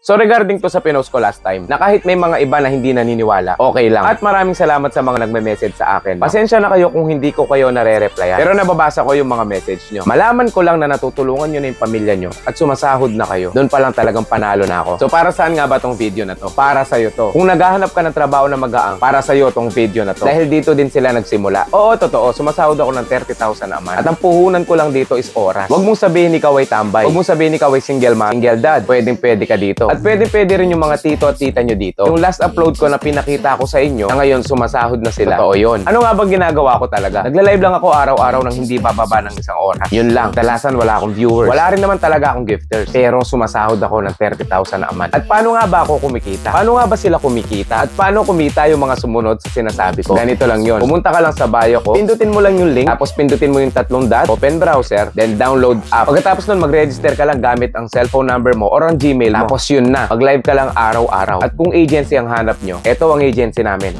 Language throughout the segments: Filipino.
So regarding to sa pinost ko last time, na kahit may mga iba na hindi naniniwala, okay lang. At maraming salamat sa mga nagme-message sa akin. Pasensya na kayo kung hindi ko kayo nare-replyan. Pero nababasa ko yung mga message nyo. Malaman ko lang na natutulungan nyo na yung pamilya nyo at sumasahod na kayo. Doon pa lang talagang panalo na ako. So para saan nga ba tong video na to? Para sa'yo to. Kung naghahanap ka ng trabaho na magaang, para sa'yo tong video na to. Dahil dito din sila nagsimula. Oo, totoo. Sumasahod ako ng 30,000 a month. At ang puhunan ko lang dito is oras. Huwag mong sabihin ikaw ay tambay. Huwag mong sabihin ikaw ay single mom, single dad. Pwede ka dito. At pwede rin yung mga tito at tita nyo dito. Yung last upload ko na pinakita ko sa inyo, na ngayon sumasahod na sila. Totoo yun. Ano nga bang ginagawa ko talaga? Nagla-live lang ako araw-araw ng hindi bababa ng isang oras. Yun lang. Dalasan wala akong viewers. Wala rin naman talaga akong gifters. Pero sumasahod ako ng 30,000 a month. At paano nga ba ako kumikita? Paano nga ba sila kumikita? At paano kumita yung mga sumunod sa sinasabi ko? Ganito lang yun. Pumunta ka lang sa bio ko, pindutin mo lang yung link, tapos pindutin mo yung 3 dot, open browser, then download app. Pagkatapos nun, mag-register ka lang gamit ang cellphone number mo or ang Gmail mo. Tapos yun na. Mag-live ka lang araw-araw. At kung agency ang hanap nyo, ito ang agency namin.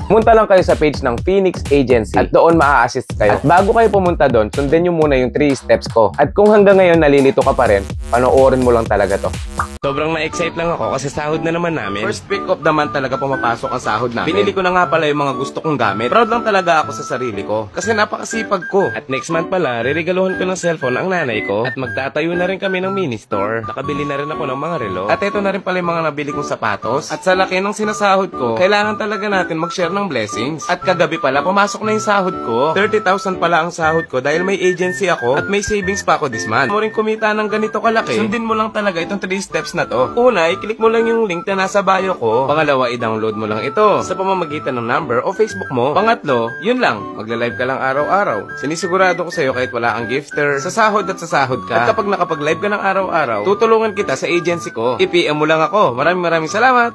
Pumunta lang kayo sa page ng Phoenix Agency at doon maa-assist kayo. At bago kayo pumunta doon, sundin nyo muna yung 3 steps ko. At kung hanggang ngayon nalilito ka pa rin, panoorin mo lang talaga to. Sobrang na-excite lang ako kasi sahod na naman namin. First pick of the month talaga pumapasok ang sahod namin. Binili ko na nga pala yung mga gusto kong gamit. Proud lang talaga ako sa sarili ko kasi napakasipag ko. At next month pala, riregaluhan ko ng cellphone ang nanay ko at magtatayo na rin kami ng mini store. Nakabili na rin ako ng mga relo. At ito na rin pala yung mga nabili kong sapatos. At sa laki ng sinasahod ko, kailangan talaga natin mag-share ng blessings. At kagabi pala, pumasok na yung sahod ko. 30,000 pala ang sahod ko dahil may agency ako at may savings pa ako this month. Mo rin kumita ng ganito kalaki, sundin mo lang talaga itong 3 steps na to. Una, i-click mo lang yung link na nasa bio ko. Pangalawa, i-download mo lang ito sa pamamagitan ng number o Facebook mo. Pangatlo, yun lang, magla-live ka lang araw-araw. Sinisigurado ko sa'yo kahit wala kang gifter, sa sahod at sa sahod ka. At kapag nakapag-live ka ng araw-araw, tutulungan kita sa agency ko. I-PM mo lang ako. Maraming salamat!